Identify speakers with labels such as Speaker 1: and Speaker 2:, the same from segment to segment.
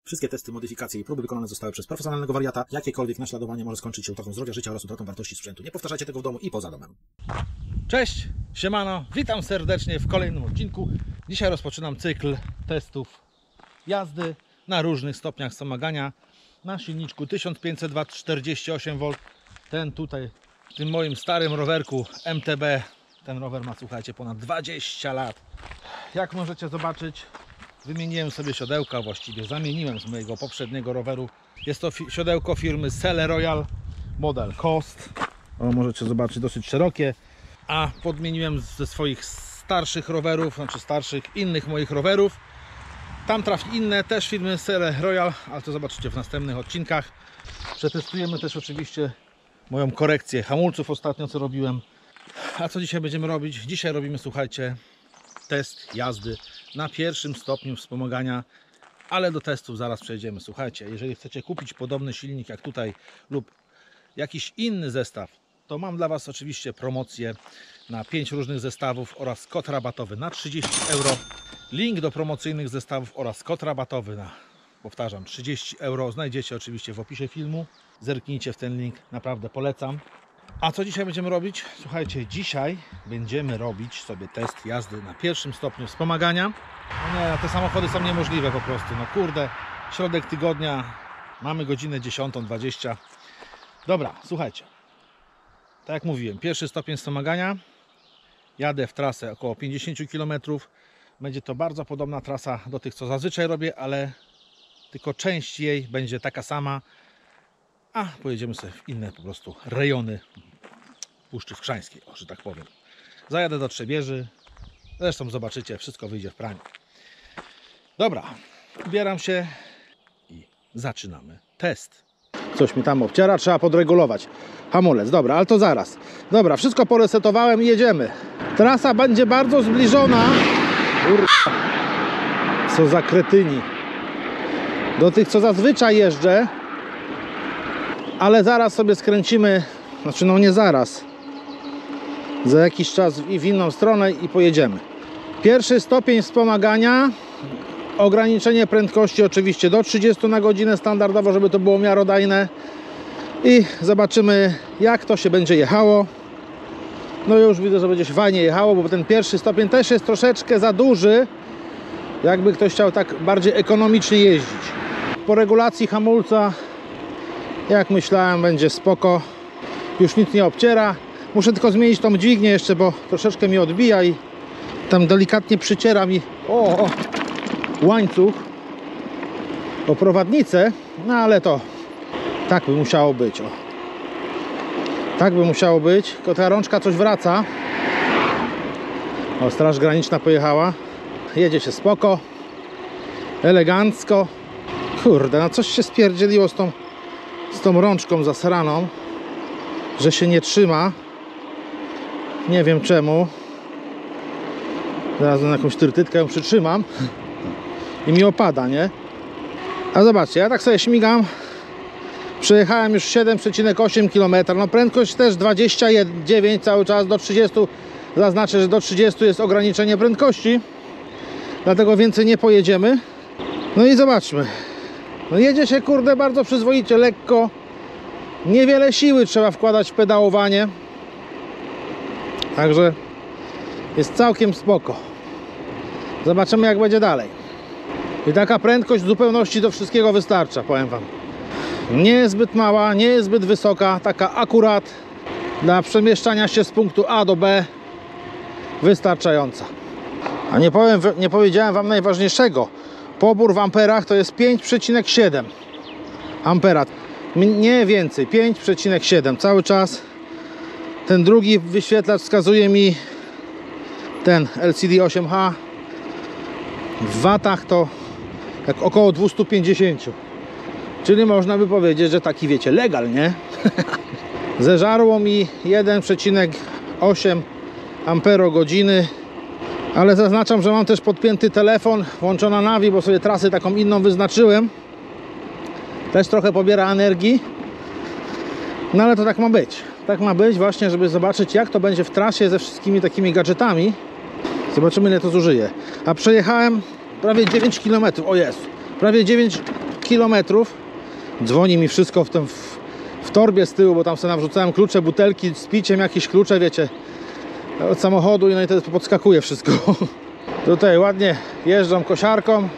Speaker 1: Wszystkie testy, modyfikacje i próby wykonane zostały przez profesjonalnego wariata. Jakiekolwiek naśladowanie może skończyć się utratą zdrowia, życia oraz utratą wartości sprzętu. Nie powtarzajcie tego w domu i poza domem.
Speaker 2: Cześć, siemano, witam serdecznie w kolejnym odcinku. Dzisiaj rozpoczynam cykl testów jazdy na różnych stopniach wspomagania na silniczku 1500 W 48V. Ten tutaj, w tym moim starym rowerku MTB. Ten rower ma, słuchajcie, ponad 20 lat. Jak możecie zobaczyć, wymieniłem sobie siodełka, właściwie zamieniłem z mojego poprzedniego roweru. Jest to siodełko firmy Selle Royal, model Coast. O, możecie zobaczyć, dosyć szerokie. A podmieniłem ze swoich starszych rowerów, znaczy starszych innych moich rowerów. Tam trafi inne też firmy Selle Royal, ale to zobaczycie w następnych odcinkach. Przetestujemy też oczywiście moją korekcję hamulców ostatnio, co robiłem. A co dzisiaj będziemy robić? Dzisiaj robimy, słuchajcie, test jazdy na pierwszym stopniu wspomagania, ale do testów zaraz przejdziemy. Słuchajcie, jeżeli chcecie kupić podobny silnik jak tutaj lub jakiś inny zestaw, to mam dla Was oczywiście promocję na 5 różnych zestawów oraz kod rabatowy na 30 euro. Link do promocyjnych zestawów oraz kod rabatowy na, powtarzam, 30 euro znajdziecie oczywiście w opisie filmu. Zerknijcie w ten link, naprawdę polecam. A co dzisiaj będziemy robić? Słuchajcie, dzisiaj będziemy robić sobie test jazdy na pierwszym stopniu wspomagania. No nie, te samochody są niemożliwe po prostu. No kurde, środek tygodnia, mamy godzinę 10:20. Dobra, słuchajcie. Tak jak mówiłem, pierwszy stopień wspomagania. Jadę w trasę około 50 km. Będzie to bardzo podobna trasa do tych, co zazwyczaj robię, ale tylko część jej będzie taka sama. A pojedziemy sobie w inne po prostu rejony Puszczy Wkrzańskiej, o, że tak powiem. Zajadę do Trzebieży. Zresztą zobaczycie, wszystko wyjdzie w praniu. Dobra, ubieram się i zaczynamy test. Coś mi tam obciera, trzeba podregulować hamulec. Dobra, ale to zaraz. Dobra, wszystko poresetowałem i jedziemy. Trasa będzie bardzo zbliżona. Co za kretyni. Do tych, co zazwyczaj jeżdżę. Ale zaraz sobie skręcimy, znaczy no nie zaraz, za jakiś czas w inną stronę i pojedziemy. Pierwszy stopień wspomagania, ograniczenie prędkości oczywiście do 30 na godzinę standardowo, żeby to było miarodajne. I zobaczymy, jak to się będzie jechało. No już widzę, że będzie się fajnie jechało, bo ten pierwszy stopień też jest troszeczkę za duży, jakby ktoś chciał tak bardziej ekonomicznie jeździć. Po regulacji hamulca, jak myślałem, będzie spoko. Już nic nie obciera. Muszę tylko zmienić tą dźwignię jeszcze, bo troszeczkę mi odbija i tam delikatnie przyciera mi łańcuch o prowadnicę. No ale to tak by musiało być. O. Tak by musiało być. Tylko ta rączka coś wraca. O, Straż Graniczna pojechała. Jedzie się spoko. Elegancko. Kurde, no coś się spierdzieliło z tą rączką zasraną, że się nie trzyma. Nie wiem czemu. Zaraz na jakąś tyrtytkę ją przytrzymam i mi opada, nie? A zobaczcie, ja tak sobie śmigam. Przejechałem już 7,8 km. No prędkość też 29 cały czas do 30. Zaznaczę, że do 30 jest ograniczenie prędkości. Dlatego więcej nie pojedziemy. No i zobaczmy. No jedzie się, kurde, bardzo przyzwoicie, lekko. Niewiele siły trzeba wkładać w pedałowanie. Także jest całkiem spoko. Zobaczymy, jak będzie dalej. I taka prędkość w zupełności do wszystkiego wystarcza, powiem Wam. Nie jest zbyt mała, nie jest zbyt wysoka. Taka akurat dla przemieszczania się z punktu A do B wystarczająca. A nie powiedziałem Wam najważniejszego. Pobór w amperach to jest 5,7 ampera. Nie więcej, 5,7 cały czas. Ten drugi wyświetlacz wskazuje mi ten LCD 8H w watach to jak około 250. Czyli można by powiedzieć, że taki, wiecie, legal, nie? Zeżarło mi 1,8 amperogodziny. Ale zaznaczam, że mam też podpięty telefon, włączona Navi, bo sobie trasę taką inną wyznaczyłem. Też trochę pobiera energii. No ale to tak ma być. Tak ma być właśnie, żeby zobaczyć, jak to będzie w trasie ze wszystkimi takimi gadżetami. Zobaczymy, ile to zużyje. A przejechałem prawie 9 km. O Jezu. Prawie 9 km. Dzwoni mi wszystko w torbie z tyłu, bo tam sobie nawrzucałem klucze, butelki z piciem, jakieś klucze, wiecie, od samochodu, no i to podskakuje wszystko. Tutaj ładnie jeżdżam kosiarką.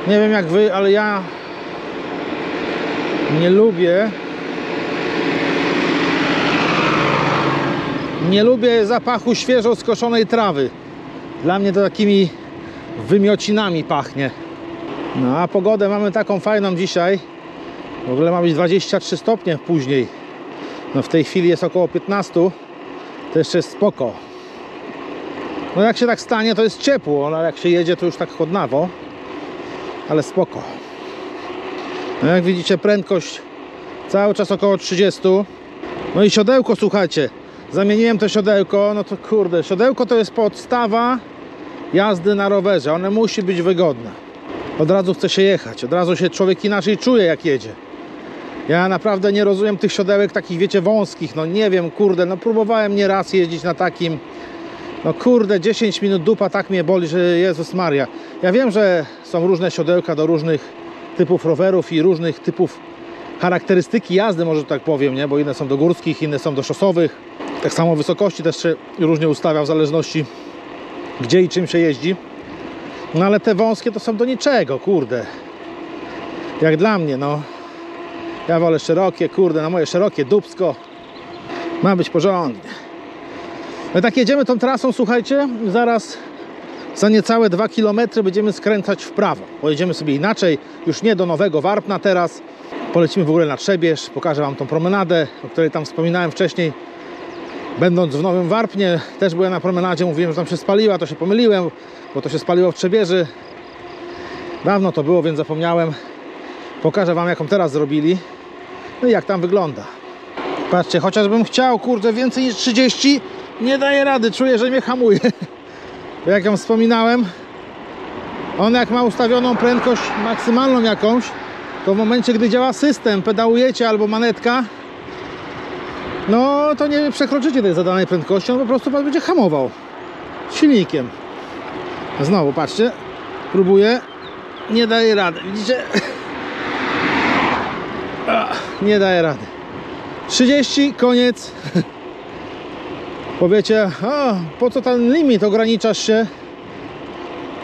Speaker 2: Nie wiem jak wy, ale ja nie lubię zapachu świeżo skoszonej trawy. Dla mnie to takimi wymiocinami pachnie. No a pogodę mamy taką fajną dzisiaj. W ogóle ma być 23 stopnie później. No w tej chwili jest około 15. To jeszcze jest spoko. No jak się tak stanie, to jest ciepło, ale jak się jedzie, to już tak chłodnawo. Ale spoko. No jak widzicie, prędkość cały czas około 30. No i siodełko, słuchajcie. Zamieniłem to siodełko. No to kurde, siodełko to jest podstawa jazdy na rowerze. One musi być wygodne. Od razu chce się jechać. Od razu się człowiek inaczej czuje, jak jedzie. Ja naprawdę nie rozumiem tych siodełek takich, wiecie, wąskich. No nie wiem, kurde, no próbowałem nieraz jeździć na takim. No kurde, 10 minut dupa tak mnie boli, że Jezus Maria. Ja wiem, że są różne siodełka do różnych typów rowerów i różnych typów charakterystyki jazdy, może tak powiem, nie? Bo inne są do górskich, inne są do szosowych. Tak samo wysokości też się różnie ustawia w zależności gdzie i czym się jeździ. No ale te wąskie to są do niczego, kurde. Jak dla mnie, no. Ja wolę szerokie, kurde, na moje szerokie dupsko. Ma być porządnie. No tak jedziemy tą trasą, słuchajcie. Zaraz za niecałe 2 km będziemy skręcać w prawo. Pojedziemy sobie inaczej, już nie do Nowego Warpna teraz. Polecimy w ogóle na Trzebież. Pokażę wam tą promenadę, o której tam wspominałem wcześniej. Będąc w Nowym Warpnie, też byłem na promenadzie, mówiłem, że tam się spaliła, to się pomyliłem, bo to się spaliło w Trzebieży. Dawno to było, więc zapomniałem. Pokażę wam, jaką teraz zrobili. No i jak tam wygląda. Patrzcie, chociażbym chciał, kurde, więcej niż 30, nie daje rady, czuję, że mnie hamuje. Jak ją wspominałem, on jak ma ustawioną prędkość maksymalną jakąś, to w momencie, gdy działa system, pedałujecie albo manetka, no to nie przekroczycie tej zadanej prędkości, on po prostu was będzie hamował silnikiem. Znowu, patrzcie, próbuję, nie daje rady, widzicie? Nie daje rady. 30, koniec. Powiecie, po co ten limit, ograniczasz się?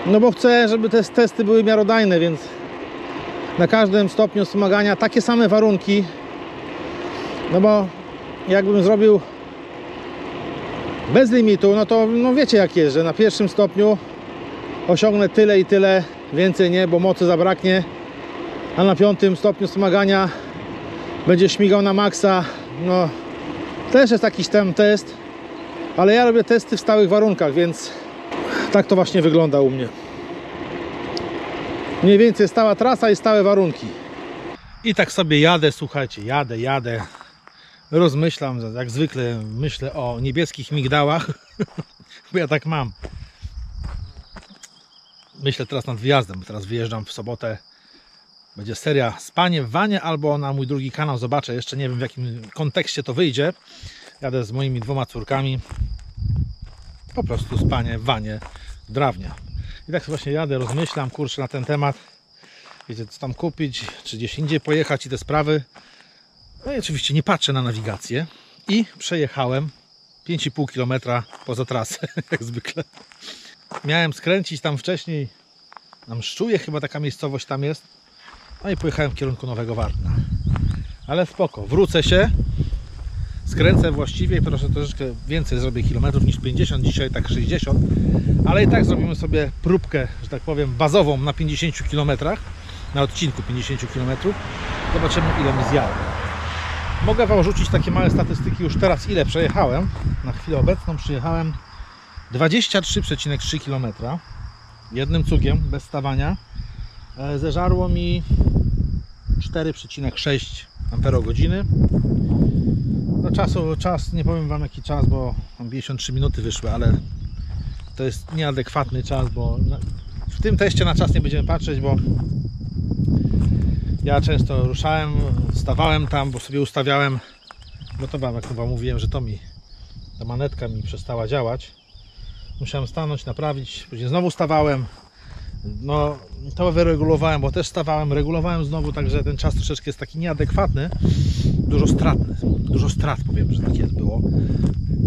Speaker 2: No bo chcę, żeby te testy były miarodajne, więc na każdym stopniu wspomagania takie same warunki. No bo jakbym zrobił bez limitu, no to no wiecie jak jest, że na pierwszym stopniu osiągnę tyle i tyle, więcej nie, bo mocy zabraknie, a na 5. stopniu wspomagania będzie śmigał na maksa. No też jest jakiś tam test, ale ja robię testy w stałych warunkach, więc tak to właśnie wygląda u mnie. Mniej więcej stała trasa i stałe warunki. I tak sobie jadę, słuchajcie, jadę. Rozmyślam, jak zwykle myślę o niebieskich migdałach, bo ja tak mam. Myślę teraz nad wyjazdem, bo teraz wyjeżdżam w sobotę. Będzie seria spanie w wanie albo na mój drugi kanał, zobaczę, jeszcze nie wiem w jakim kontekście to wyjdzie. Jadę z moimi 2 córkami. Po prostu spanie w wanie Drawnia. I tak właśnie jadę, rozmyślam, kurczę, na ten temat. Wiecie, co tam kupić, czy gdzieś indziej pojechać i te sprawy. No i oczywiście nie patrzę na nawigację. I przejechałem 5,5 km poza trasę, jak zwykle. Miałem skręcić tam wcześniej, na Mszczuje chyba taka miejscowość tam jest. No i pojechałem w kierunku Nowego Warpna. Ale spoko, wrócę się. Skręcę właściwie i proszę troszeczkę więcej zrobię kilometrów niż 50, dzisiaj tak 60, ale i tak zrobimy sobie próbkę, że tak powiem, bazową na 50 km, na odcinku 50 km. Zobaczymy, ile mi zjadę. Mogę wam rzucić takie małe statystyki już teraz, ile przejechałem. Na chwilę obecną przyjechałem 23,3 km jednym cugiem, bez stawania. Zeżarło mi 4,6 Ah. No czas, nie powiem wam jaki czas, bo mam 53 minuty wyszły, ale to jest nieadekwatny czas, bo w tym teście na czas nie będziemy patrzeć, bo ja często ruszałem, stawałem tam, bo sobie ustawiałem, bo to wam, jak wam mówiłem, że ta manetka mi przestała działać. Musiałem stanąć, naprawić, później znowu stawałem, No to wyregulowałem, bo też stawałem, regulowałem znowu, także ten czas troszeczkę jest taki nieadekwatny. Dużo strat, powiem, że tak jest było.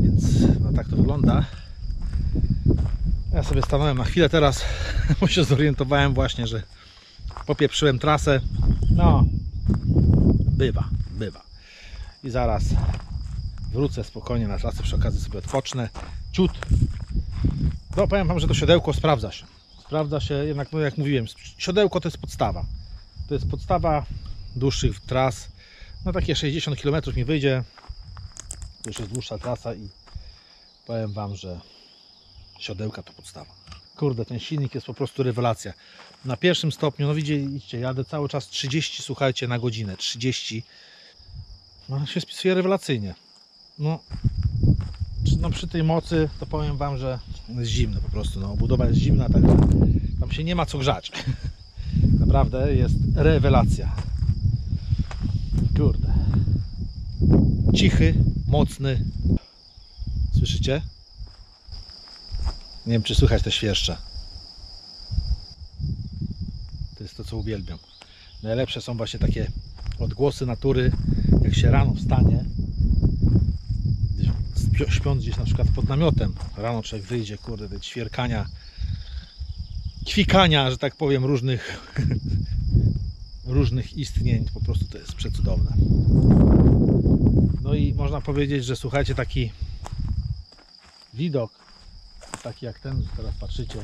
Speaker 2: Więc no tak to wygląda. Ja sobie stanąłem na chwilę teraz, bo się zorientowałem właśnie, że popieprzyłem trasę. No, bywa. I zaraz wrócę spokojnie na trasę, przy okazji sobie odpocznę. Ciut. No powiem wam, że to siodełko sprawdza się. Sprawdza się jednak, no jak mówiłem, siodełko to jest podstawa. To jest podstawa dłuższych tras. No takie 60 km mi wyjdzie. To już jest dłuższa trasa i powiem wam, że siodełka to podstawa. Kurde, ten silnik jest po prostu rewelacja. Na pierwszym stopniu, no widzicie, jadę cały czas 30, słuchajcie, na godzinę. 30. No się spisuje rewelacyjnie. No przy tej mocy to powiem wam, że jest zimno po prostu. No, obudowa jest zimna, także tam się nie ma co grzać. Naprawdę jest rewelacja. Kurde. Cichy, mocny. Słyszycie? Nie wiem, czy słychać te świerszcze. To jest to, co uwielbiam. Najlepsze są właśnie takie odgłosy natury, jak się rano wstanie, śpiąc gdzieś na przykład pod namiotem. Rano człowiek wyjdzie, kurde, te ćwierkania, kwikania, że tak powiem, różnych istnień. Po prostu to jest przecudowne. No i można powiedzieć, że słuchajcie, taki widok, taki jak ten, teraz patrzycie,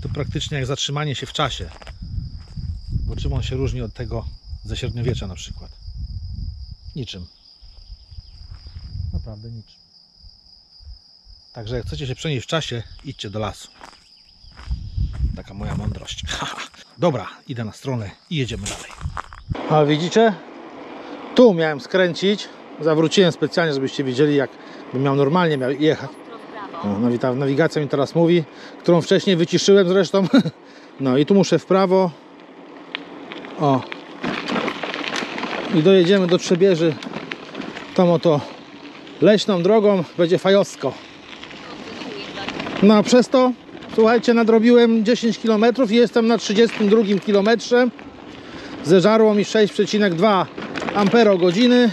Speaker 2: to praktycznie jak zatrzymanie się w czasie. Bo czym on się różni od tego ze średniowiecza na przykład? Niczym. Naprawdę niczym. Także jak chcecie się przenieść w czasie, idźcie do lasu. Taka moja mądrość. Dobra, idę na stronę i jedziemy dalej. A widzicie? Tu miałem skręcić. Zawróciłem specjalnie, żebyście widzieli, jak bym miał normalnie jechać. O, nawigacja mi teraz mówi, którą wcześniej wyciszyłem zresztą. No i tu muszę w prawo. O. I dojedziemy do Trzebieży tą oto leśną drogą. Będzie fajowsko. No a przez to, słuchajcie, nadrobiłem 10 km i jestem na 32 km. Zeżarło mi 6,2 Ampere-godziny.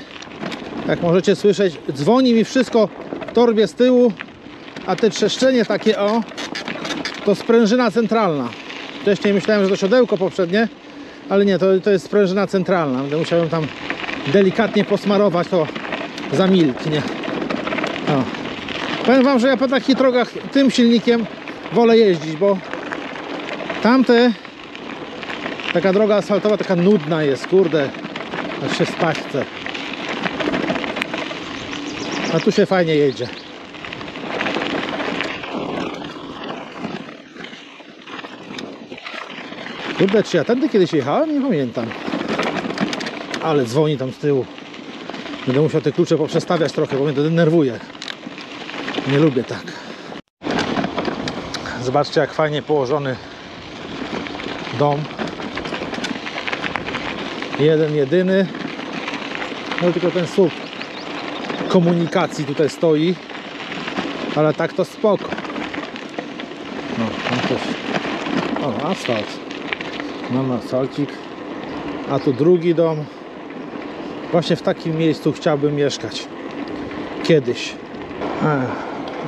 Speaker 2: Jak możecie słyszeć, dzwoni mi wszystko w torbie z tyłu. A te trzeszczenie takie, o, to sprężyna centralna. Wcześniej myślałem, że to siodełko poprzednie, ale nie, to jest sprężyna centralna. Będę musiał ją tam delikatnie posmarować, to zamilknie. O. Powiem wam, że ja po takich drogach tym silnikiem wolę jeździć, bo tamte, taka droga asfaltowa, taka nudna jest, kurde, aż się spać chce. A tu się fajnie jedzie. Kurde, czy ja tędy kiedyś jechałem? Nie pamiętam. Ale dzwoni tam z tyłu. Będę musiał te klucze poprzestawiać trochę, bo mnie to denerwuje. Nie lubię tak. Zobaczcie, jak fajnie położony dom. Jeden, jedyny. No tylko ten słup komunikacji tutaj stoi. Ale tak to spoko. No, tam coś. O, asfalt. Mam asfalcik. A tu drugi dom. Właśnie w takim miejscu chciałbym mieszkać. Kiedyś.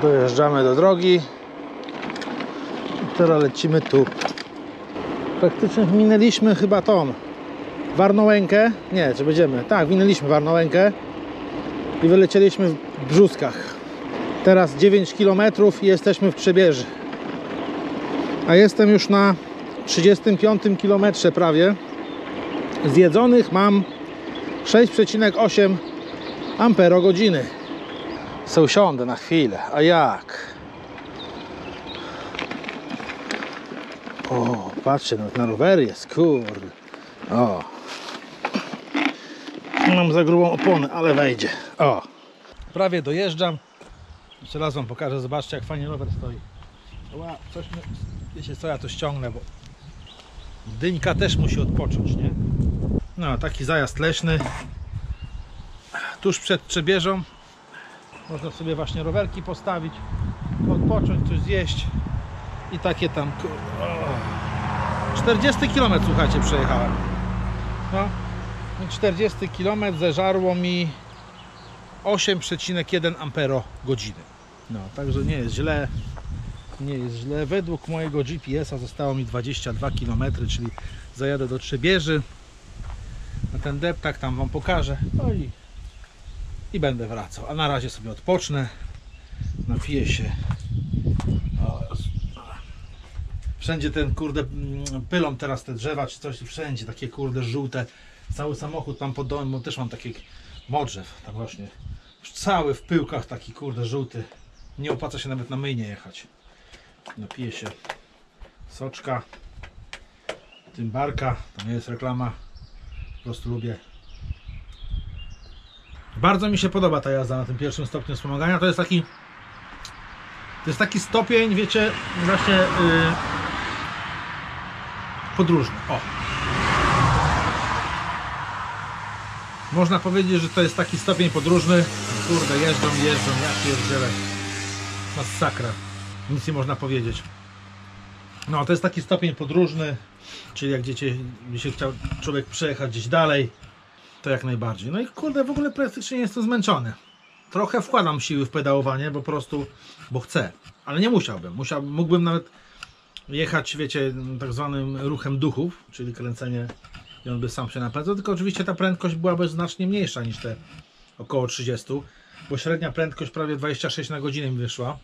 Speaker 2: Dojeżdżamy do drogi. I teraz lecimy tu. Praktycznie minęliśmy chyba tą Warnołękę. Nie, czy będziemy? Tak, minęliśmy Warnołękę. I wylecieliśmy w Brzózkach. Teraz 9 km i jesteśmy w Trzebieży. A jestem już na 35 km prawie. Zjedzonych mam 6,8 Ampere-godziny. Se usiądę na chwilę. A jak? O, patrzcie, nawet na rowery jest, kurde. O. Mam za grubą oponę, ale wejdzie. O. Prawie dojeżdżam. Jeszcze raz wam pokażę, zobaczcie, jak fajnie rower stoi. Ła, coś mi... Wiecie co, ja to ściągnę, bo dyńka też musi odpocząć, nie? No, taki zajazd leśny. Tuż przed Trzebieżą. Można sobie właśnie rowerki postawić, odpocząć, coś zjeść. i takie tam, kurde, 40 km, słuchajcie, przejechałem. No, 40 km zeżarło mi 8,1 amperogodziny. No, także nie jest źle. Nie jest źle. Według mojego GPS-a zostało mi 22 km, czyli zajadę do Trzebieży. Na ten deptak tam wam pokażę. No i będę wracał. A na razie sobie odpocznę. Napiję się. Wszędzie ten kurde pylą teraz te drzewa czy coś, wszędzie takie kurde żółte. Cały samochód tam pod domem, bo też mam takie modrzew, tam właśnie cały w pyłkach taki kurde żółty. Nie opłaca się nawet na myjnie jechać. Napiję się soczka, Tymbarka, to nie jest reklama, po prostu lubię. Bardzo mi się podoba ta jazda na tym pierwszym stopniu wspomagania. To jest taki stopień, wiecie, właśnie podróżny. O. Można powiedzieć, że to jest taki stopień podróżny. Kurde, jeżdżą, ja pierdzielę. Masakra. Nic nie można powiedzieć. No, to jest taki stopień podróżny, czyli jak gdzieś chciał człowiek przejechać gdzieś dalej, to jak najbardziej. No i kurde, w ogóle praktycznie jestem zmęczony. Trochę wkładam siły w pedałowanie, po prostu, bo chcę. Ale nie musiałbym. Mógłbym nawet jechać, wiecie, tak zwanym ruchem duchów, czyli kręcenie i on by sam się napędzał, tylko oczywiście ta prędkość byłaby znacznie mniejsza niż te około 30, bo średnia prędkość prawie 26 na godzinę mi wyszła.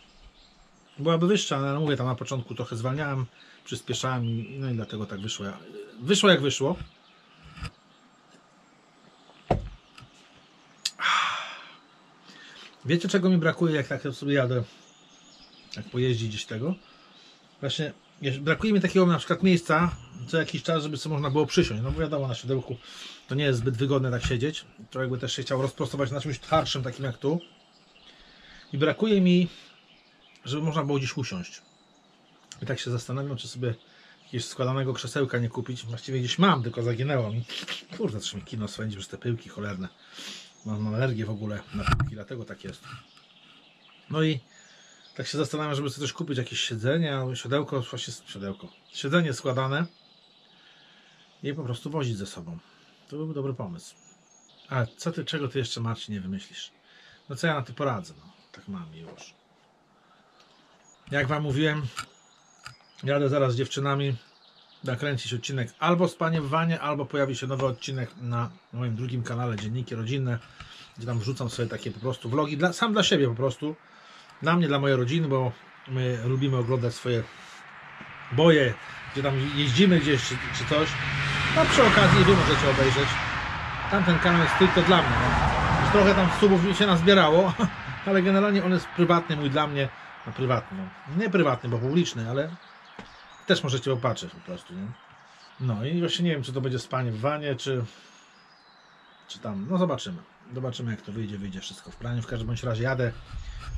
Speaker 2: Byłaby wyższa, ale mówię, tam na początku trochę zwalniałem, przyspieszałem no i dlatego tak wyszło. Wyszło jak wyszło. Wiecie, czego mi brakuje, jak tak sobie jadę, jak pojeździć gdzieś tego? Właśnie brakuje mi takiego na przykład miejsca co jakiś czas, żeby sobie można było przysiąść. No bo wiadomo, na siodełku to nie jest zbyt wygodne tak siedzieć. To jakby też się chciał rozprostować na czymś twardszym, takim jak tu. I brakuje mi, żeby można było gdzieś usiąść. I tak się zastanawiam, czy sobie jakiegoś składanego krzesełka nie kupić. Właściwie gdzieś mam, tylko zaginęło mi. Kurde, coś mi kino swędzi przez te pyłki cholerne. Mam alergię w ogóle na pyłki, dlatego tak jest. No i tak się zastanawiam, żeby sobie też kupić jakieś siedzenie, albo siodełko, właśnie siedzenie składane i po prostu wozić ze sobą. To byłby dobry pomysł. A czego ty jeszcze, Marcin, nie wymyślisz? No co ja na to poradzę? No, tak mam już. Jak wam mówiłem, jadę zaraz z dziewczynami nakręcić odcinek albo z Paniem w wanie, albo pojawi się nowy odcinek na moim drugim kanale Dzienniki Rodzinne, gdzie tam wrzucam sobie takie po prostu vlogi, sam dla siebie po prostu. Dla mnie, dla mojej rodziny, bo my lubimy oglądać swoje boje, gdzie tam jeździmy gdzieś czy coś. A przy okazji wy możecie obejrzeć. Tamten kanał jest tylko dla mnie. No. Już trochę tam subów mi się nazbierało, ale generalnie on jest prywatny, mój dla mnie. No prywatny, no. Nie prywatny, bo publiczny, ale też możecie popatrzeć po prostu. Nie? No i właśnie nie wiem, czy to będzie spanie w wanie, czy tam, no zobaczymy. Zobaczymy, jak to wyjdzie wszystko w planie. W każdym bądź razie jadę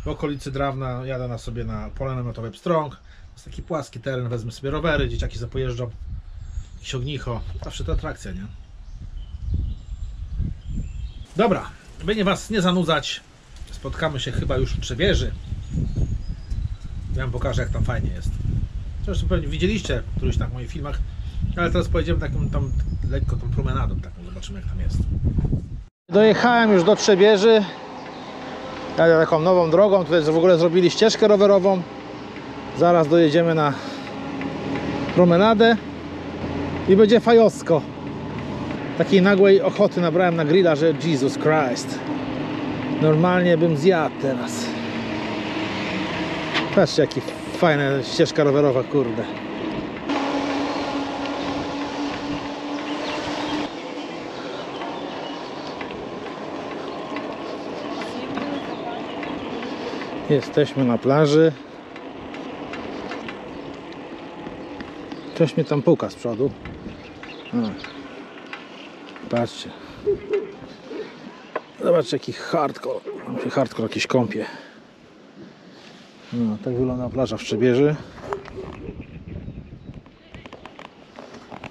Speaker 2: w okolicy Drawna, jadę sobie na pole namiotowe Pstrąg. To jest taki płaski teren, wezmę sobie rowery, dzieciaki zapojeżdżą, jakieś ognicho, zawsze to atrakcja, nie? Dobra, by was nie zanudzać, spotkamy się chyba już w Trzebieży. Ja wam pokażę, jak tam fajnie jest. Zresztą pewnie widzieliście w którychś na moich filmach, ale teraz pojedziemy taką tam lekko tą promenadą, taką, zobaczymy, jak tam jest. Dojechałem już do Trzebieży. Jadę taką nową drogą, tutaj w ogóle zrobili ścieżkę rowerową. Zaraz dojedziemy na promenadę i będzie fajowsko. Takiej nagłej ochoty nabrałem na grilla, że Jesus Christ. Normalnie bym zjadł teraz. Patrzcie, jaka fajna ścieżka rowerowa, kurde. Jesteśmy na plaży. Coś mnie tam puka z przodu. Patrzcie. Zobaczcie, jaki hardcore. Hardcore jakiś kąpie. No, tak wygląda plaża w Trzebieży.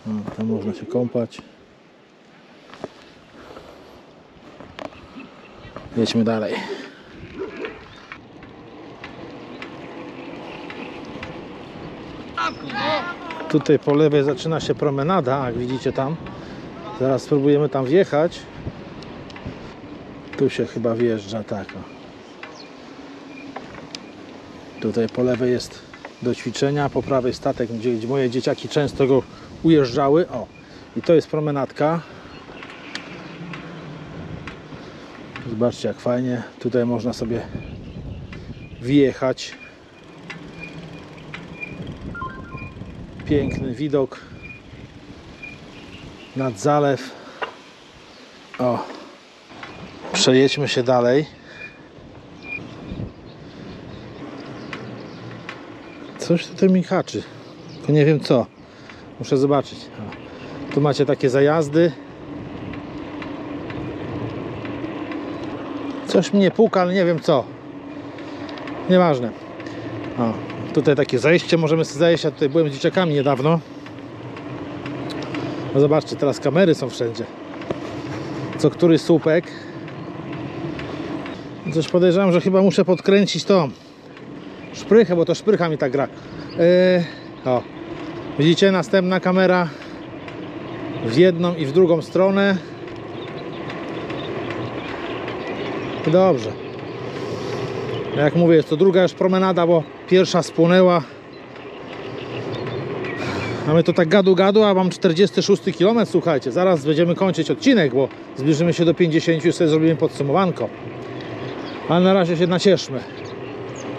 Speaker 2: No, tam można się kąpać. Jedźmy dalej. Tutaj po lewej zaczyna się promenada, jak widzicie tam. Zaraz spróbujemy tam wjechać. Tu się chyba wjeżdża, tak. O. Tutaj po lewej jest do ćwiczenia, po prawej statek, gdzie moje dzieciaki często go ujeżdżały. O, i to jest promenadka. Zobaczcie, jak fajnie. Tutaj można sobie wjechać. Piękny widok nad zalew. O, przejedźmy się dalej. Coś tutaj mi haczy, tylko nie wiem co. Muszę zobaczyć. O, tu macie takie zajazdy. Coś mnie puka, ale nie wiem co. Nieważne. O, tutaj takie zejście, możemy sobie zejść. Ja tutaj byłem z dzieciakami niedawno. No zobaczcie, teraz kamery są wszędzie. Co który słupek. Coś podejrzewam, że chyba muszę podkręcić tą szprychę, bo to szprycha mi tak gra. O, widzicie, następna kamera w jedną i w drugą stronę. Dobrze. Jak mówię, jest to druga już promenada, bo pierwsza spłonęła. Mamy to tak gadu, a mam 46 km, słuchajcie. Zaraz będziemy kończyć odcinek, bo zbliżymy się do 50 i sobie zrobimy podsumowanko. Ale na razie się nacieszmy.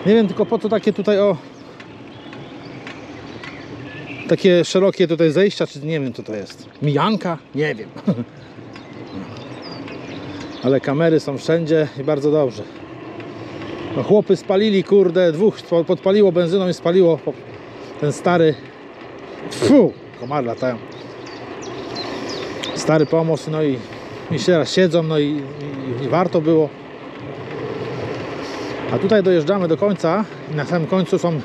Speaker 2: Nie wiem tylko po co takie tutaj takie szerokie tutaj zejścia, czy nie wiem co to jest. Mijanka? Nie wiem. Ale kamery są wszędzie i bardzo dobrze. No, chłopy spalili, kurde, dwóch podpaliło benzyną i spaliło ten stary. Fu, komary latają. Stary pomost, no i teraz siedzą, no i warto było. A tutaj dojeżdżamy do końca i na samym końcu są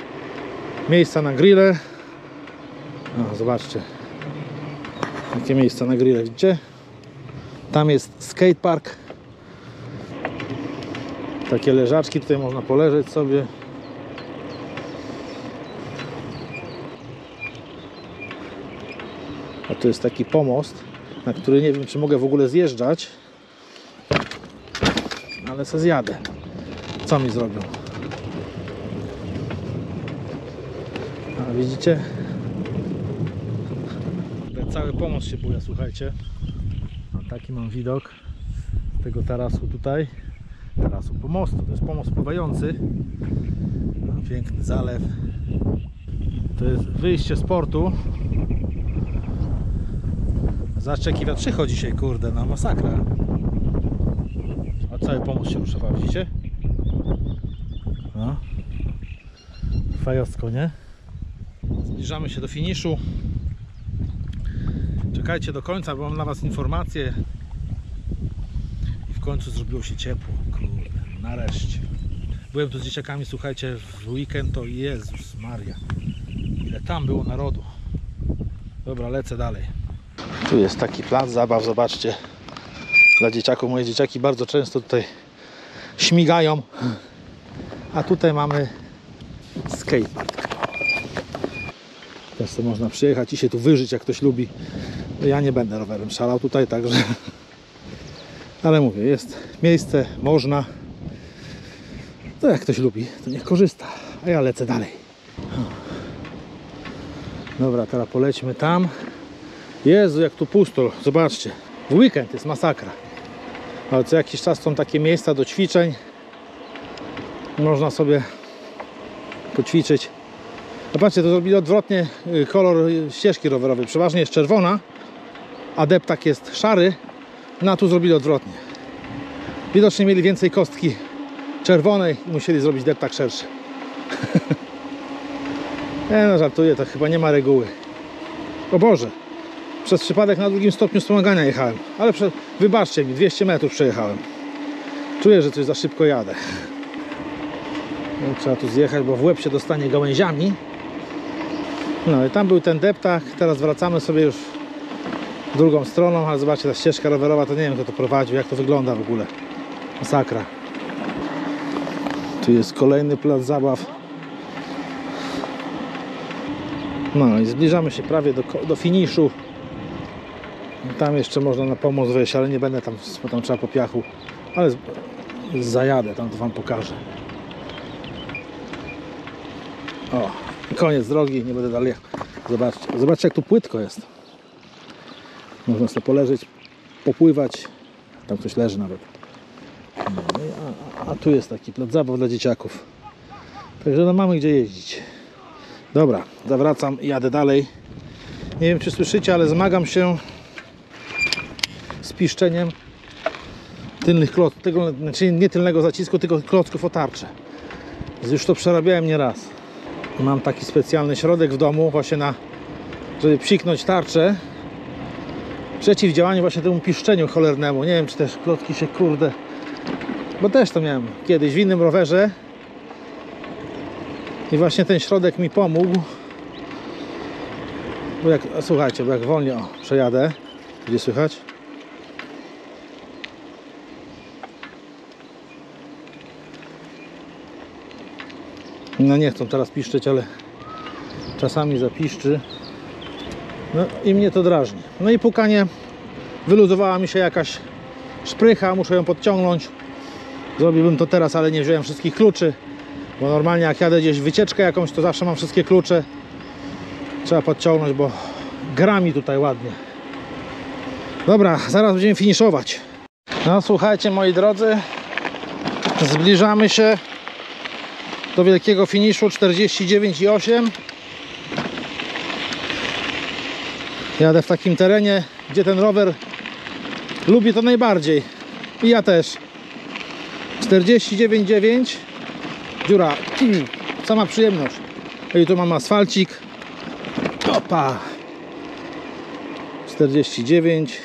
Speaker 2: miejsca na grille. No, zobaczcie, jakie miejsca na grille, widzicie? Tam jest skatepark. Takie leżaczki, tutaj można poleżeć sobie. A tu jest taki pomost, na który nie wiem, czy mogę w ogóle zjeżdżać. Ale se zjadę. Co mi zrobią? A widzicie? Cały pomost się buja, słuchajcie. A taki mam widok z tego tarasu tutaj. Tarasu pomostu. To jest pomost pływający. Piękny zalew. To jest wyjście z portu. Zobaczcie, jaki wiatr przychodzi dzisiaj, kurde, na masakra. A cały pomost się rusza, widzicie? No. Fajowsko, nie? Zbliżamy się do finiszu. Czekajcie do końca, bo mam dla was informację. I w końcu zrobiło się ciepło, kurde, nareszcie. Byłem tu z dzieciakami, słuchajcie, w weekend, to Jezus Maria, ile tam było narodu. Dobra, lecę dalej. Tu jest taki plac zabaw, zobaczcie. Dla dzieciaków, moje dzieciaki bardzo często tutaj śmigają. A tutaj mamy skatepark. Też to można przyjechać i się tu wyżyć, jak ktoś lubi. Ja nie będę rowerem szalał tutaj, także. Ale mówię, jest miejsce, można. To jak ktoś lubi, to niech korzysta. A ja lecę dalej. Dobra, teraz polećmy tam. Jezu, jak tu pusto. Zobaczcie. W weekend jest masakra. Ale co jakiś czas są takie miejsca do ćwiczeń. Można sobie poćwiczyć. Zobaczcie, to zrobili odwrotnie kolor ścieżki rowerowej. Przeważnie jest czerwona, a deptak jest szary. No a tu zrobili odwrotnie. Widocznie mieli więcej kostki czerwonej i musieli zrobić deptak szerszy. Nie no, żartuję, to chyba nie ma reguły. O Boże, przez przypadek na drugim stopniu wspomagania jechałem. Ale wybaczcie mi, 200 metrów przejechałem. Czuję, że coś za szybko jadę. No, trzeba tu zjechać, bo w łeb się dostanie gałęziami. No i tam był ten deptak. Teraz wracamy sobie już drugą stroną, ale zobaczcie, ta ścieżka rowerowa, to nie wiem, kto to prowadził, jak to wygląda w ogóle. Masakra. Tu jest kolejny plac zabaw. No i zbliżamy się prawie do finiszu. Tam jeszcze można na pomoc wejść, ale nie będę tam trzeba po piachu. Ale zajadę, tam to wam pokażę. O, koniec drogi, nie będę dalej. Zobaczcie jak tu płytko jest. Można sobie poleżeć, popływać. Tam ktoś leży nawet. No, a tu jest taki plac zabaw dla dzieciaków. Także no mamy gdzie jeździć. Dobra, zawracam i jadę dalej. Nie wiem czy słyszycie, ale zmagam się z piszczeniem tylnych klocków, znaczy nie tylnego zacisku, tylko klocków o tarczę. Już to przerabiałem nieraz. Mam taki specjalny środek w domu właśnie żeby psiknąć tarczę. Przeciwdziałanie właśnie temu piszczeniu cholernemu. Nie wiem czy też klocki się kurde... Bo też to miałem kiedyś w innym rowerze. I właśnie ten środek mi pomógł. Bo słuchajcie, bo jak wolniej przejadę. Gdzie słychać? No nie chcą teraz piszczeć, ale czasami zapiszczy. No i mnie to drażni. No i pukanie. Wyluzowała mi się jakaś szprycha, muszę ją podciągnąć. Zrobiłbym to teraz, ale nie wziąłem wszystkich kluczy. Bo normalnie jak jadę gdzieś wycieczkę jakąś, to zawsze mam wszystkie klucze. Trzeba podciągnąć, bo gra mi tutaj ładnie. Dobra, zaraz będziemy finiszować. No słuchajcie moi drodzy, zbliżamy się do wielkiego finiszu 49,8. Jadę w takim terenie, gdzie ten rower lubi to najbardziej. I ja też. 49,9. Dziura. Sama przyjemność. I tu mam asfalcik. Opa. 49.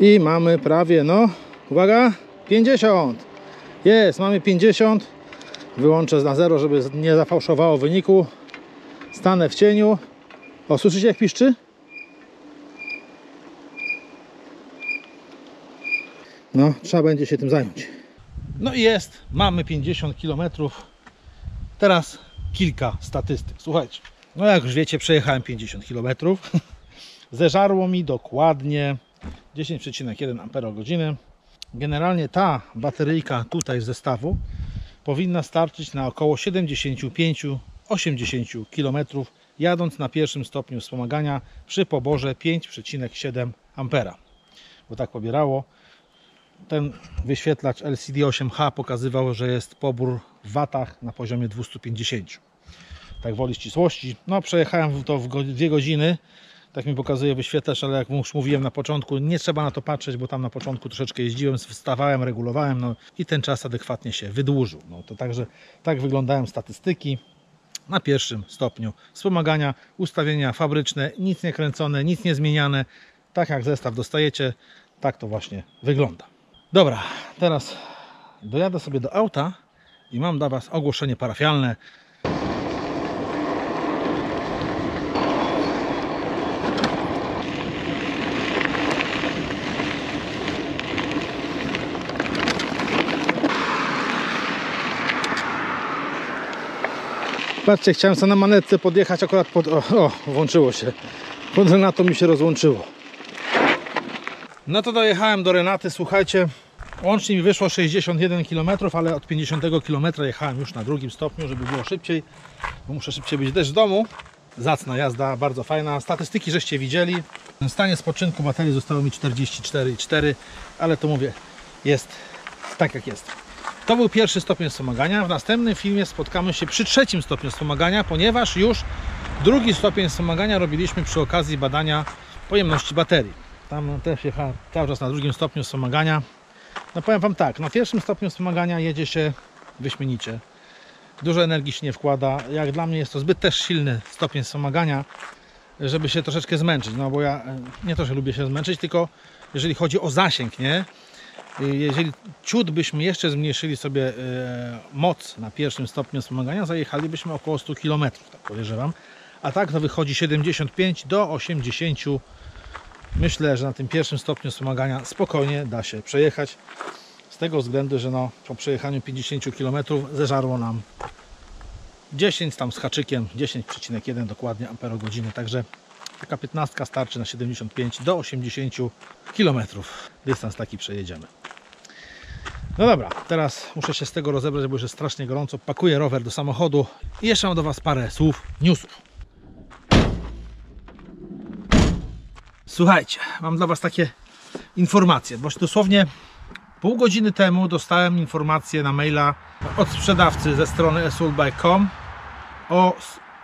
Speaker 2: I mamy prawie, no, uwaga, 50. Jest, mamy 50. Wyłączę na 0, żeby nie zafałszowało wyniku. Stanę w cieniu. O, słyszycie jak piszczy? No, trzeba będzie się tym zająć. No i jest, mamy 50 km. Teraz kilka statystyk. Słuchajcie, no jak już wiecie, przejechałem 50 km. Zeżarło mi dokładnie 10,1 Ah. Generalnie ta bateryjka tutaj z zestawu powinna starczyć na około 75-80 km, jadąc na pierwszym stopniu wspomagania przy poborze 5,7 A. Bo tak pobierało. Ten wyświetlacz LCD 8H pokazywał, że jest pobór w watach na poziomie 250. Tak woli ścisłości. No przejechałem to w 2 godziny. Tak mi pokazuje wyświetlacz, ale jak już mówiłem na początku, nie trzeba na to patrzeć, bo tam na początku troszeczkę jeździłem, wstawałem, regulowałem, no i ten czas adekwatnie się wydłużył. No to także tak wyglądają statystyki na pierwszym stopniu wspomagania, ustawienia fabryczne, nic nie kręcone, nic nie zmieniane. Tak jak zestaw dostajecie, tak to właśnie wygląda. Dobra, teraz dojadę sobie do auta i mam dla Was ogłoszenie parafialne. Patrzcie, chciałem sobie na manetce podjechać akurat pod... O, włączyło się. Pod Renatą mi się rozłączyło. No to dojechałem do Renaty, słuchajcie. Łącznie mi wyszło 61 km, ale od 50 km jechałem już na 2. stopniu, żeby było szybciej. Bo muszę szybciej być też w domu. Zacna jazda, bardzo fajna. Statystyki żeście widzieli. W stanie spoczynku baterii zostało mi 44,4, ale to mówię, jest tak jak jest. To był pierwszy stopień wspomagania. W następnym filmie spotkamy się przy 3. stopniu wspomagania, ponieważ już 2. stopień wspomagania robiliśmy przy okazji badania pojemności baterii. Tam też jechałem cały czas na 2. stopniu wspomagania. No powiem Wam tak, na 1. stopniu wspomagania jedzie się wyśmienicie. Dużo energii się nie wkłada. Jak dla mnie jest to zbyt też silny stopień wspomagania, żeby się troszeczkę zmęczyć. No bo ja nie to, że lubię się zmęczyć, tylko jeżeli chodzi o zasięg, nie? Jeżeli ciut byśmy jeszcze zmniejszyli sobie moc na 1. stopniu wspomagania, zajechalibyśmy około 100 km, tak podejrzewam. A tak to wychodzi 75 do 80. Myślę, że na tym 1. stopniu wspomagania spokojnie da się przejechać. Z tego względu, że no, po przejechaniu 50 km zeżarło nam 10 tam z haczykiem, 10,1 dokładnie amperogodziny, także taka 15 starczy na 75 do 80 km. Dystans taki przejedziemy. No dobra, teraz muszę się z tego rozebrać, bo już jest strasznie gorąco. Pakuję rower do samochodu i jeszcze mam do Was parę słów, newsów. Słuchajcie, mam dla Was takie informacje, bo dosłownie pół godziny temu dostałem informację na maila od sprzedawcy ze strony esulbike.com o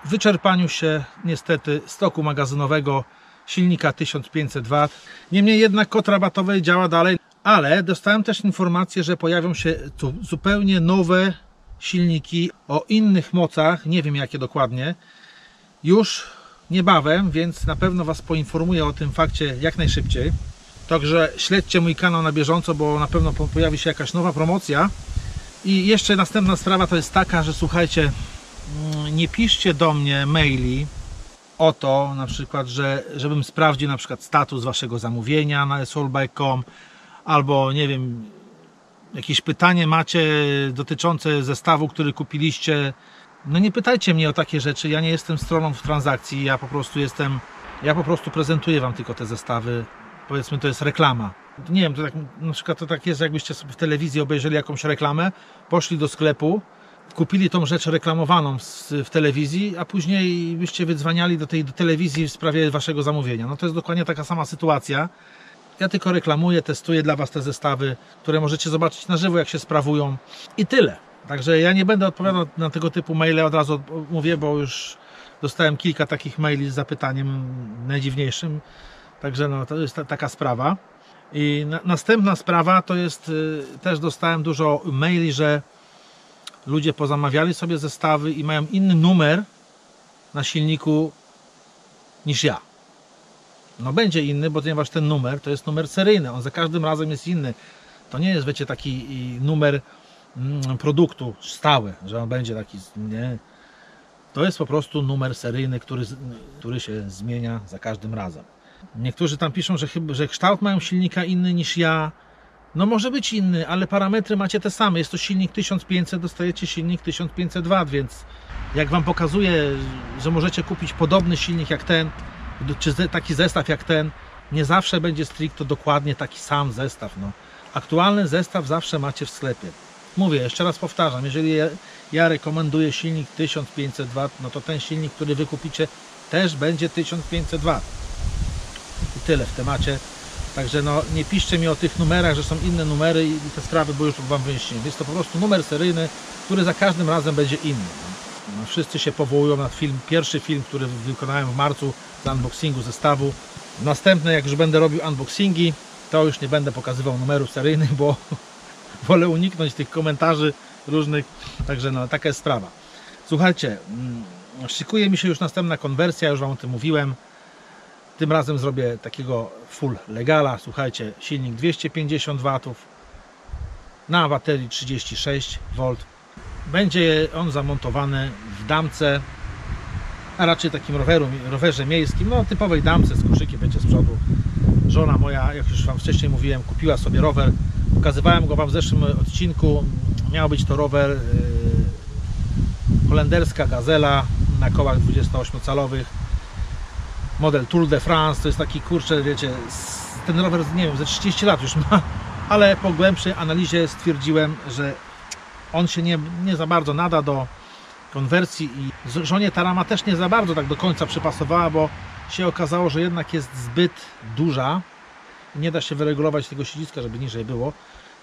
Speaker 2: wyczerpaniu się niestety stoku magazynowego silnika 1500W. Niemniej jednak kod rabatowy działa dalej, ale dostałem też informację, że pojawią się tu zupełnie nowe silniki o innych mocach, nie wiem jakie dokładnie, już niebawem, więc na pewno Was poinformuję o tym fakcie jak najszybciej. Także śledźcie mój kanał na bieżąco, bo na pewno pojawi się jakaś nowa promocja. I jeszcze następna sprawa to jest taka, że słuchajcie, nie piszcie do mnie maili o to, na przykład, żebym sprawdził na przykład status Waszego zamówienia na esulbike.com, albo nie wiem, jakieś pytanie macie dotyczące zestawu, który kupiliście. No nie pytajcie mnie o takie rzeczy, ja nie jestem stroną w transakcji, ja po prostu prezentuję Wam tylko te zestawy. Powiedzmy, to jest reklama. Nie wiem, to tak, na przykład to tak jest, jakbyście sobie w telewizji obejrzeli jakąś reklamę, poszli do sklepu, kupili tą rzecz reklamowaną w telewizji, a później byście wydzwaniali do tej telewizji w sprawie Waszego zamówienia. No to jest dokładnie taka sama sytuacja. Ja tylko reklamuję, testuję dla Was te zestawy, które możecie zobaczyć na żywo, jak się sprawują i tyle. Także ja nie będę odpowiadał na tego typu maile, od razu mówię, bo już dostałem kilka takich maili z zapytaniem najdziwniejszym. Także no, to jest taka sprawa. I następna sprawa to jest, też dostałem dużo maili, że ludzie pozamawiali sobie zestawy i mają inny numer na silniku niż ja. No będzie inny, bo ponieważ ten numer to jest numer seryjny, on za każdym razem jest inny. To nie jest, wiecie, taki numer produktu stały, że on będzie taki, nie. To jest po prostu numer seryjny, który się zmienia za każdym razem. Niektórzy tam piszą, że kształt mają silnika inny niż ja. No może być inny, ale parametry macie te same. Jest to silnik 1500, dostajecie silnik 1500W, więc jak Wam pokazuję, że możecie kupić podobny silnik jak ten, czy taki zestaw jak ten, nie zawsze będzie stricte dokładnie taki sam zestaw. No. Aktualny zestaw zawsze macie w sklepie. Mówię, jeszcze raz powtarzam, jeżeli ja rekomenduję silnik 1500W, no to ten silnik, który Wy kupicie, też będzie 1500W. I tyle w temacie. Także no, nie piszcie mi o tych numerach, że są inne numery i te sprawy, bo już Wam wyjaśniłem. Jest to po prostu numer seryjny, który za każdym razem będzie inny. No, wszyscy się powołują na pierwszy film, który wykonałem w marcu z unboxingu zestawu. Następne, jak już będę robił unboxingi, to już nie będę pokazywał numerów seryjnych, bo wolę uniknąć tych komentarzy różnych. Także no, taka jest sprawa. Słuchajcie, szykuje mi się już następna konwersja, już Wam o tym mówiłem. Tym razem zrobię takiego full legala. Słuchajcie, silnik 250W na baterii 36V. Będzie on zamontowany w damce, a raczej takim rowerze miejskim, no typowej damce z koszykiem będzie z przodu. Żona moja, jak już Wam wcześniej mówiłem, kupiła sobie rower. Pokazywałem go Wam w zeszłym odcinku. Miał być to rower holenderska Gazela na kołach 28-calowych. Model Tour de France, to jest taki, kurczę, wiecie, ten rower, nie wiem, ze 30 lat już ma, ale po głębszej analizie stwierdziłem, że on się nie za bardzo nada do konwersji i żonie ta rama też nie za bardzo tak do końca przypasowała, bo się okazało, że jednak jest zbyt duża i nie da się wyregulować tego siedziska, żeby niżej było.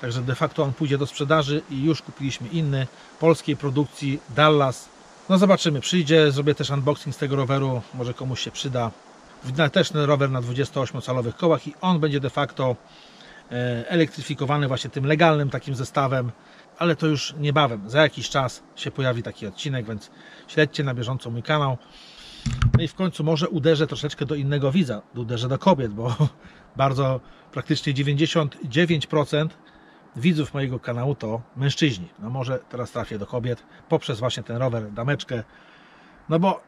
Speaker 2: Także de facto on pójdzie do sprzedaży i już kupiliśmy inny, polskiej produkcji Dallas. No zobaczymy, przyjdzie, zrobię też unboxing z tego roweru, może komuś się przyda. Też ten rower na 28-calowych kołach i on będzie de facto elektryfikowany właśnie tym legalnym takim zestawem, ale to już niebawem, za jakiś czas się pojawi taki odcinek, więc śledźcie na bieżąco mój kanał. No i w końcu może uderzę troszeczkę do innego widza, uderzę do kobiet, bo bardzo praktycznie 99% widzów mojego kanału to mężczyźni. No może teraz trafię do kobiet poprzez właśnie ten rower, dameczkę, no bo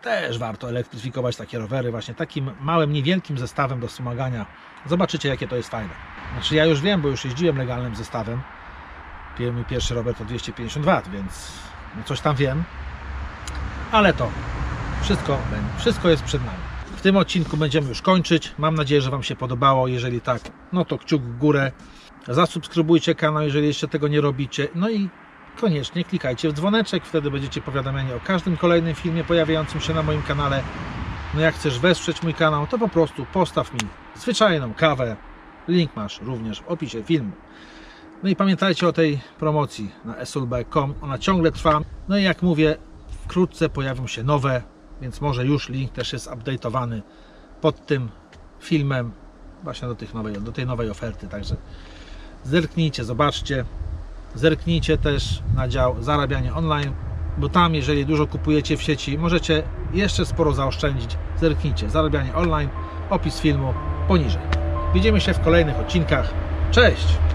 Speaker 2: też warto elektryfikować takie rowery właśnie takim małym, niewielkim zestawem do wspomagania. Zobaczycie, jakie to jest fajne. Znaczy ja już wiem, bo już jeździłem legalnym zestawem. Mój pierwszy rower to 250W, więc coś tam wiem, ale to wszystko jest przed nami. W tym odcinku będziemy już kończyć. Mam nadzieję, że Wam się podobało. Jeżeli tak, no to kciuk w górę. Zasubskrybujcie kanał, jeżeli jeszcze tego nie robicie. No i koniecznie klikajcie w dzwoneczek. Wtedy będziecie powiadamiani o każdym kolejnym filmie pojawiającym się na moim kanale. No jak chcesz wesprzeć mój kanał, to po prostu postaw mi zwyczajną kawę. Link masz również w opisie filmu. No i pamiętajcie o tej promocji na esulb.com. Ona ciągle trwa. No i jak mówię, wkrótce pojawią się nowe, więc może już link też jest update'owany pod tym filmem właśnie do tej nowej oferty. Także zerknijcie, zobaczcie. Zerknijcie też na dział zarabianie online, bo tam, jeżeli dużo kupujecie w sieci, możecie jeszcze sporo zaoszczędzić. Zerknijcie, zarabianie online, opis filmu poniżej. Widzimy się w kolejnych odcinkach. Cześć!